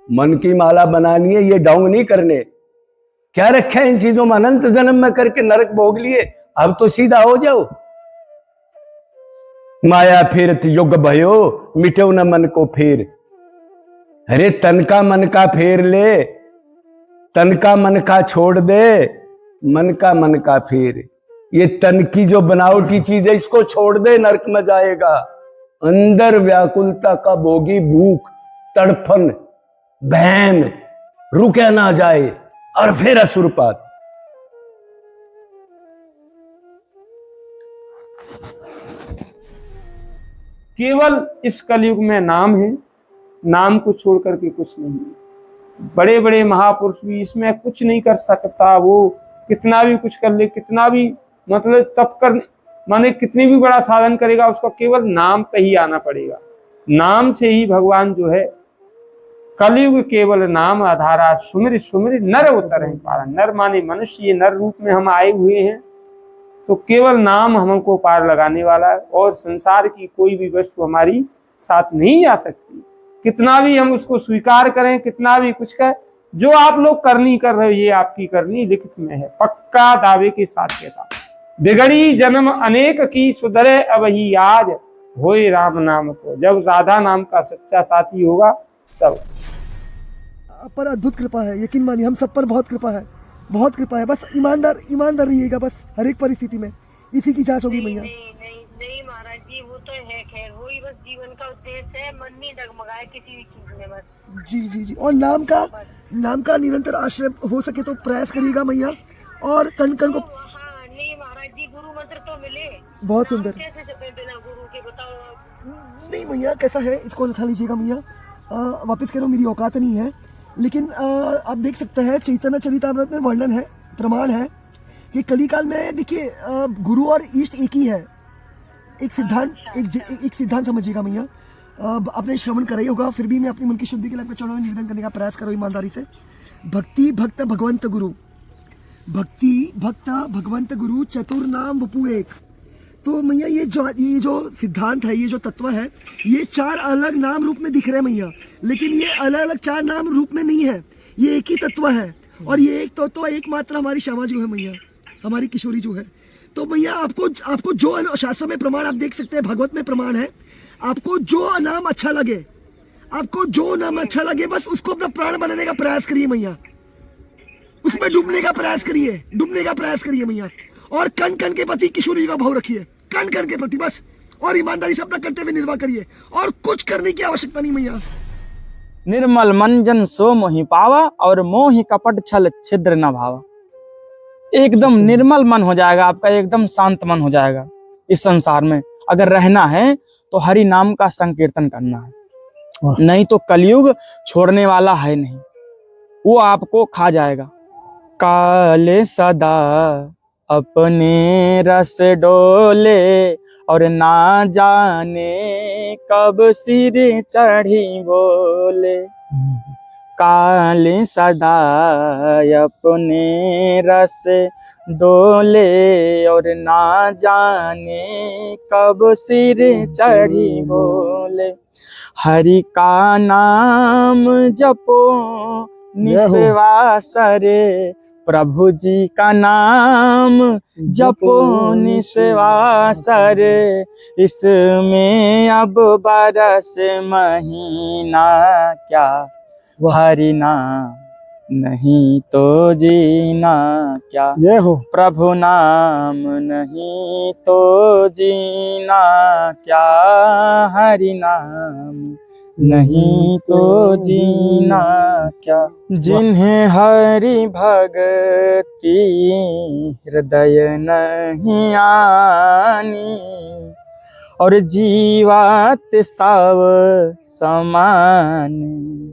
मन की माला बनानी है, ये ढोंग नहीं करने। क्या रखा है इन चीजों में? अनंत जन्म में करके नरक भोग लिए, अब तो सीधा हो जाओ। माया फिरत युग भयो, मिटो न मन को फेर। अरे तन का मन का फेर ले, तन का मन का छोड़ दे, मन का फेर। ये तन की जो बनावटी चीज है इसको छोड़ दे, नरक में जाएगा। अंदर व्याकुलता का भोगी, भूख, तड़फन, बहन रुके ना जाए, और फिर असुरपात। केवल इस कलयुग में नाम है, नाम को छोड़ करके कुछ नहीं है। बड़े बड़े महापुरुष भी इसमें कुछ नहीं कर सकता, वो कितना भी कुछ कर ले, कितना भी मतलब तप कर, माने कितनी भी बड़ा साधन करेगा, उसका केवल नाम पे ही आना पड़ेगा। नाम से ही भगवान जो है, कलयुग केवल नाम आधारा, सुमिर सुमिर नर उतरहि पारा। नर माने मनुष्य, ये नर रूप में हम आए हुए हैं, तो केवल नाम हमको पार लगाने वाला है, और संसार की कोई भी वस्तु हमारी साथ नहीं आ सकती। कितना भी हम उसको स्वीकार करें, कितना भी कुछ करें, जो आप लोग करनी कर रहे हो, ये आपकी करनी लिखित में है, पक्का दावे के साथ कहता। बिगड़ी जन्म अनेक की, सुधरे अब ही आज, होए राम नाम को। जब राधा नाम का सच्चा साथी होगा तब। पर अद्भुत कृपा है, यकीन मानिए हम सब पर बहुत कृपा है, बहुत कृपा है। बस ईमानदार ईमानदार रहिएगा, बस हर एक परिस्थिति में इसी की जांच होगी मैया। नहीं महाराज जी, वो तो है, खैर वही बस जीवन का उद्देश्य है, मन नहीं डगमगाए किसी भी चीज में बस। जी जी जी। और नाम का निरंतर आश्रय हो सके तो प्रयास करिएगा मैया, और कण कण को। हाँ नहीं महाराज जी, गुरु मंत्र तो मिले, बहुत सुंदर। कैसे जपे बिना गुरु के, बताओ आप। नहीं मैया, कैसा है, इसको न था लीजिएगा मैया। वापस कह रहा हूँ, मेरी औकात नहीं है, लेकिन आप देख सकते हैं चैतन्य चरितामृत में वर्णन है, प्रमाण है कि कलिकाल में देखिए गुरु और इष्ट एक ही है। एक सिद्धांत समझिएगा मैया। आपने श्रवण करा ही होगा, फिर भी मैं अपनी मन की शुद्धि के लिए चरणों में निवेदन करने का प्रयास करो ईमानदारी से। भक्ति भक्त भगवंत गुरु, भक्ति भक्त भगवंत गुरु, चतुर नाम वपु एक। तो मैया ये जो सिद्धांत है, ये जो तत्व है, ये चार अलग नाम रूप में दिख रहे हैं मैया, लेकिन ये अलग अलग चार नाम रूप में नहीं है, ये एक ही तत्व है। और ये एक तत्व एकमात्र हमारी श्यामा जो है मैया, हमारी किशोरी जो है। तो मैया आपको जो शास्त्र में प्रमाण आप देख सकते हैं, भागवत में प्रमाण है, आपको जो नाम अच्छा लगे, आपको जो नाम अच्छा लगे, बस उसको अपना प्राण बनाने का प्रयास करिए मैया, उसमें डूबने का प्रयास करिए मैया। और कण कण के प्रति किशोरी का भाव रखिए, कण कण के प्रति बस, और ईमानदारी से अपना कर्तव्य निर्वाह करिए, और कुछ करने की आवश्यकता नहीं मैया। निर्मल मन जन सो मोहि पावा, और मोहि कपट छल छिद्र न भावा। एकदम निर्मल मन हो जाएगा आपका, एकदम शांत मन हो जाएगा। इस संसार में अगर रहना है तो हरि नाम का संकीर्तन करना है, नहीं तो कलयुग छोड़ने वाला है नहीं, वो आपको खा जाएगा। काले सदा अपने रस डोले, और ना जाने कब सिर चढ़ी बोले। काले सदा अपने रस डोले, और ना जाने कब सिर चढ़ी बोले। हरि का नाम जपो निस्वास रे, प्रभु जी का नाम जपो निस्वास रे। इसमें अब बरस महीना क्या, हरि नाम नहीं तो जीना क्या। जय हो। प्रभु नाम नहीं तो जीना क्या, हरि नाम नहीं तो जीना क्या। जिन्हें हरि भक्ति हृदय नहीं आनी, और जीवात सब समान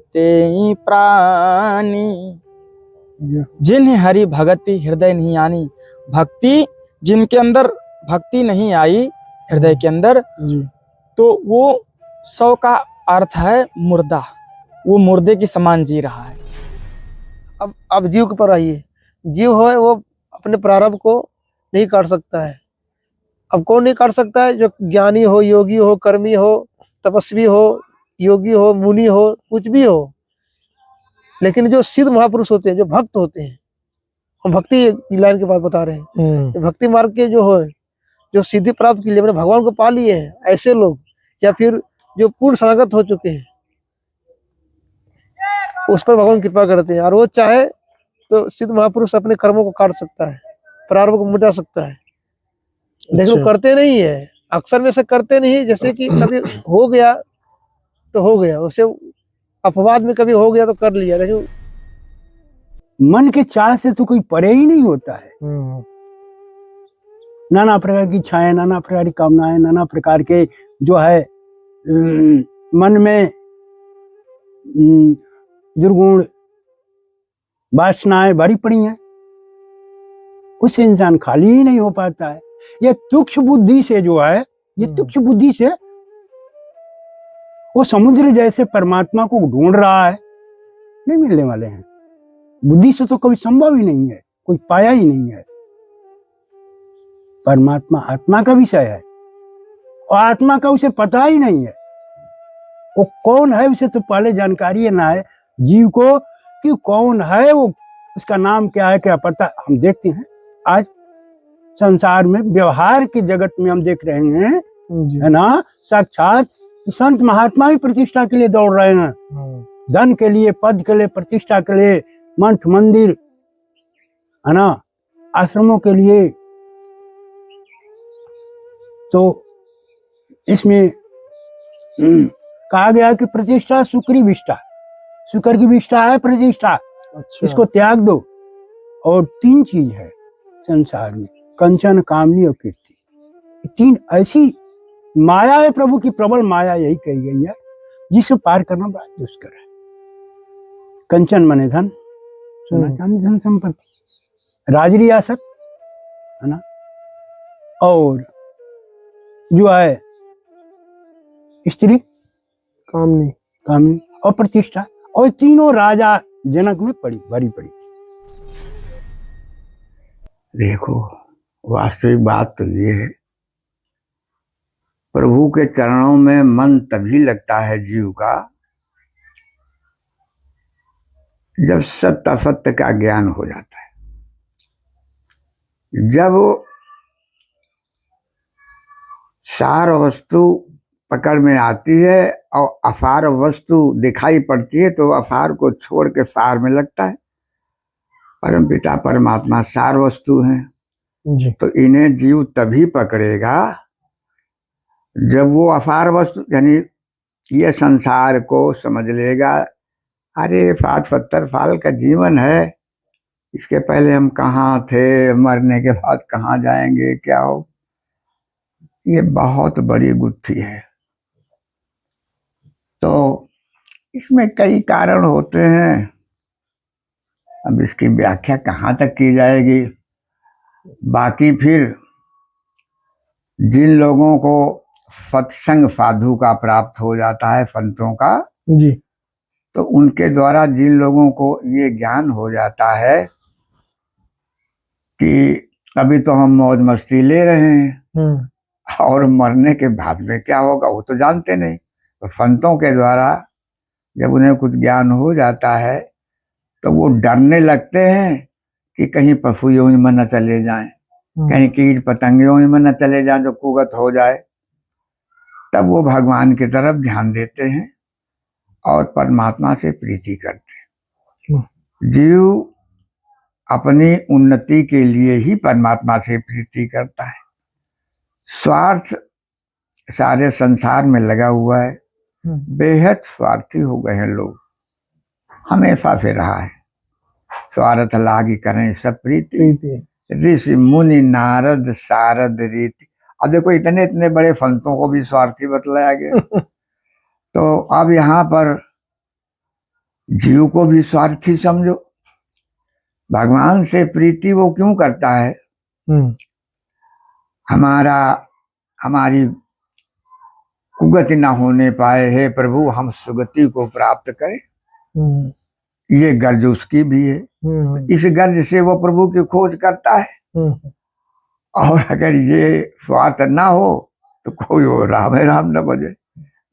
ते प्राणी। जिन्हें हरि भक्ति हृदय नहीं आनी, भक्ति जिनके अंदर भक्ति नहीं आई हृदय के अंदर जी, तो वो 100 का अर्थ है मुर्दा, वो मुर्दे के समान जी रहा है। अब जीव के पर आइए। जीव हो वो अपने प्रारब्ध को नहीं काट सकता है। अब कौन नहीं काट सकता है? जो ज्ञानी हो, योगी हो, कर्मी हो, तपस्वी हो, योगी हो, मुनि हो, कुछ भी हो, लेकिन जो सिद्ध महापुरुष होते हैं, जो भक्त होते हैं, हम भक्ति की लाइन की बात बता रहे हैं, ये भक्ति मार्ग के जो है, जो सिद्धि प्राप्त के लिए मैंने भगवान को पा लिए हैं, ऐसे लोग या फिर जो पूर्ण शरणागत हो चुके हैं, उस पर भगवान कृपा करते हैं। और वो चाहे तो सिद्ध महापुरुष अपने कर्मों को काट सकता है, प्रारब्ध को मिटा सकता है, लेकिन वो करते नहीं है। अक्सर में से करते नहीं, जैसे कि कभी हो गया तो हो गया, उसे अपवाद में कभी हो गया तो कर लिया, लेकिन मन के चाह से तो कोई परे ही नहीं होता है। नाना प्रकार की इच्छाएं, नाना प्रकार की कामनाएं, नाना प्रकार के जो है मन में दुर्गुण वासनाएं भरी पड़ी हैं, उससे इंसान खाली ही नहीं हो पाता है। ये तुच्छ बुद्धि से जो है, ये तुच्छ बुद्धि से वो समुद्र जैसे परमात्मा को ढूंढ रहा है, नहीं मिलने वाले हैं। बुद्धि से तो कभी संभव ही नहीं है, कोई पाया ही नहीं है। परमात्मा आत्मा का विषय है और आत्मा का उसे पता ही नहीं है। वो कौन है उसे तो पहले जानकारी ना है जीव को कि कौन है वो, उसका नाम क्या है क्या पता। हम देखते हैं आज संसार में व्यवहार के जगत में हम देख रहे हैं, है ना, साक्षात संत महात्मा ही प्रतिष्ठा के लिए दौड़ रहे हैं, धन के लिए, पद के लिए, प्रतिष्ठा के लिए, मठ मंदिर, है ना, आश्रमों के लिए। तो इसमें कहा गया कि प्रतिष्ठा सुकरी विष्ठा, शुक्र की विष्ठा है प्रतिष्ठा। अच्छा। इसको त्याग दो। और 3 चीज है संसार में, कंचन, कामनी और कीर्ति। ये 3 ऐसी माया है, प्रभु की प्रबल माया यही कही गई है, जिसे पार करना बड़ा दुष्कर है। कंचन माने धन, सोना चांदी, धन संपत्ति, राजरी आसक्त, है ना, और जो है स्त्री, कामनी और प्रतिष्ठा। और तीनों राजा जनक में भरी पड़ी थी। देखो, वास्तविक बात तो ये है, प्रभु के चरणों में मन तभी लगता है जीव का जब सत्य असत्य का ज्ञान हो जाता है। जब सार वस्तु पकड़ में आती है और असार वस्तु दिखाई पड़ती है, तो असार को छोड़ के सार में लगता है। परम पिता परमात्मा सार वस्तु हैं जी। तो इन्हें जीव तभी पकड़ेगा जब वो असार वस्तु यानी ये संसार को समझ लेगा। अरे 60-70 साल का जीवन है, इसके पहले हम कहाँ थे, मरने के बाद कहाँ जाएंगे, क्या हो। ये बहुत बड़ी गुत्थी है। तो इसमें कई कारण होते हैं, अब इसकी व्याख्या कहाँ तक की जाएगी। बाकी फिर जिन लोगों को सत्संग साधु का प्राप्त हो जाता है, संतों का जी, तो उनके द्वारा जिन लोगों को ये ज्ञान हो जाता है कि अभी तो हम मौज मस्ती ले रहे हैं और मरने के बाद में क्या होगा वो तो जानते नहीं। तो संतों के द्वारा जब उन्हें कुछ ज्ञान हो जाता है तो वो डरने लगते हैं कि कहीं पशु योनि में न चले जाएं, कहीं कीट पतंग योनि में न चले जाएं जो कुगत हो जाए। तब वो भगवान की तरफ ध्यान देते हैं और परमात्मा से प्रीति करते हैं। जीव अपनी उन्नति के लिए ही परमात्मा से प्रीति करता है। स्वार्थ सारे संसार में लगा हुआ है, बेहद स्वार्थी हो गए हैं लोग, हमेशा से रहा है। स्वार्थ लागी करें सब प्रीति, ऋषि मुनि नारद शारद रीति। अब देखो इतने इतने बड़े संतों को भी स्वार्थी बतलाया गया। तो अब यहाँ पर जीव को भी स्वार्थी समझो। भगवान से प्रीति वो क्यों करता है? हमारी कुगति ना होने पाए, हे प्रभु हम सुगति को प्राप्त करें, ये गर्ज उसकी भी है। इस गर्ज से वो प्रभु की खोज करता है। और अगर ये स्वार्थ ना हो तो कोई हो राम है राम न बजे,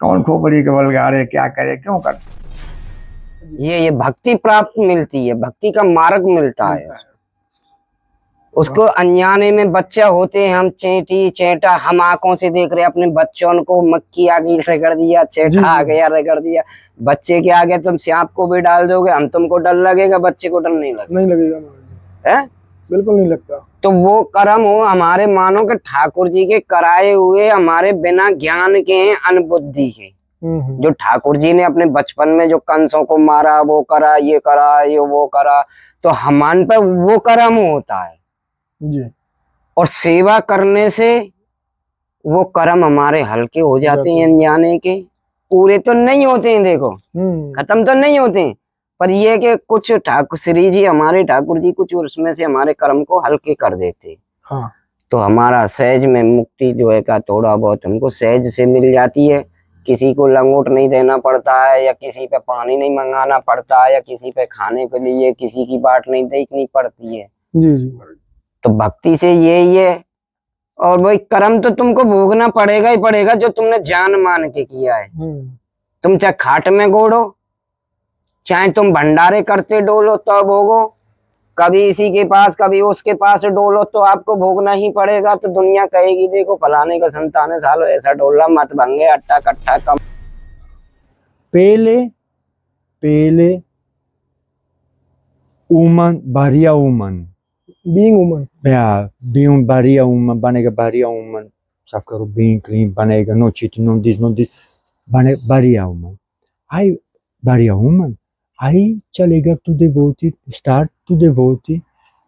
कौन खोपड़ी के बल गाड़े क्या करे, क्यों करते। ये भक्ति प्राप्त मिलती है, भक्ति का मार्ग मिलता है उसको। अनजाने में बच्चा होते हैं हम, चेंटी चेंटा हम आंखों से देख रहे हैं अपने बच्चों को, मक्खी आ गई रगड़ दिया, चेंटा आ गया रगड़ दिया। बच्चे के आगे तुम सांप को भी डाल दोगे, हम तुमको डर लगेगा, बच्चे को डर नहीं लगेगा। नहीं लगेगा महाराज जी, है बिल्कुल नहीं लगता। तो वो कर्म हो हमारे, मानो के ठाकुर जी के कराए हुए, हमारे बिना ज्ञान के हैं, अनबुद्धि के। जो ठाकुर जी ने अपने बचपन में जो कंसों को मारा, वो करा, ये करा, ये वो करा, तो हमान पर वो कर्म होता है जी। और सेवा करने से वो कर्म हमारे हल्के हो जाते हैं, अनजाने के। पूरे तो नहीं होते हैं, देखो खत्म तो नहीं होते हैं, पर ये कि कुछ ठाकुर श्री जी, हमारे ठाकुर जी कुछ उसमें से हमारे कर्म को हल्के कर देते। हाँ। तो हमारा सहज में मुक्ति जो है का थोड़ा बहुत हमको सहज से मिल जाती है। किसी को लंगोट नहीं देना पड़ता है, या किसी पे पानी नहीं मंगाना पड़ता है, या किसी पे खाने के लिए किसी की बाट नहीं देखनी पड़ती है। जी जी। तो भक्ति से यही है। और वही कर्म तो तुमको भोगना पड़ेगा ही पड़ेगा, जो तुमने जान मान के किया है। तुम चाहे खाट में गोड़ो, चाहे तुम भंडारे करते डोलो तो भोगो, कभी इसी के पास कभी उसके पास डोलो तो आपको भोगना ही पड़ेगा। तो दुनिया कहेगी देखो फलाने का संतान है, सालो ऐसा डोला मत भंगे, अट्टा कट्टा कम। Pele woman, Bahria woman. Being woman. Yeah, being Bahria woman, बनेगा Bahria woman. साफ करो, being clean बनेगा, no cheating, no this, no this. बने Bahria woman. I Bahria woman. I चलेगा to devotee, start to devotee,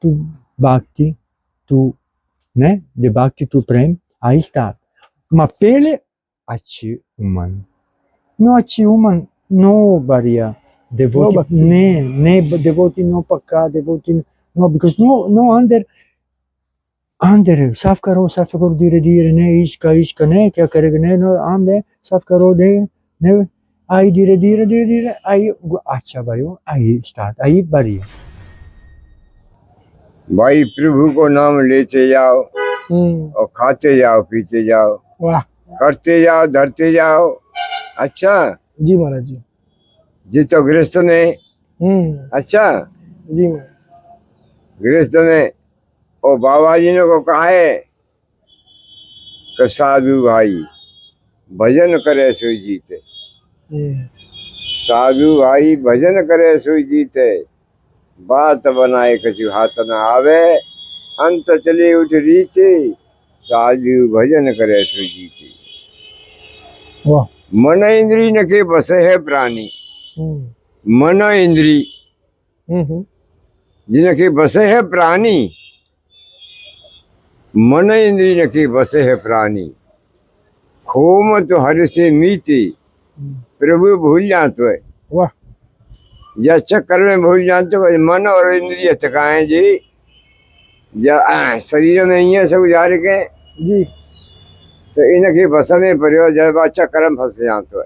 to bhakti, to ने the bhakti to prem. I start. Ma Pele अच्छी woman. No अच्छी woman, no Bahria. Devotee, no devotee, no pakka, devotee, no, because no under साफ करो धीरे धीरे, ने इसका ने क्या करेगा, ने नो आम ने साफ करो दे ने, आई धीरे धीरे आई अच्छा भाई, आई स्टार्ट, आई बढ़िया। भाई प्रभु को नाम लेते जाओ और खाते जाओ, पीते जाओ, वाह, करते जाओ, धरते जाओ। अच्छा जी महाराज जी। जी तो गृहस्थ ने, अच्छा जी गृहस्थ ने और बाबा जी ने को कहा है कि साधु भाई भजन करे सोई जीते, साधु भाई भजन करे सोई जीते, बात बनाए कछु हाथ न आवे, अंत चले उठ रीते, साधु भजन करे सोई जीते। वाह। मन इंद्री न के बसे है प्राणी, मन इंद्री जिनके बसे है प्राणी, मन इंद्री न के बसे है प्राणी, खोम तो हर से मीते, प्रभु भूल जाते है। वाह। या चक्कर में भूल जाते हो, मन और इंद्रिय थकाएं जी, शरीर में ही है सब उजाड़ के जी, तो इनके बस में परिवार जब चक्कर में फंस जाते है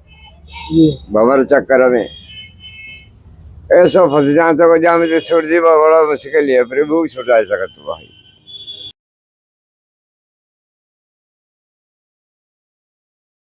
जी, भंवर चक्कर में ऐसा फंस जाते हो, जहाँ में छोड़ दी बड़ा मुश्किल है, प्रभु छुटा सकते भाई।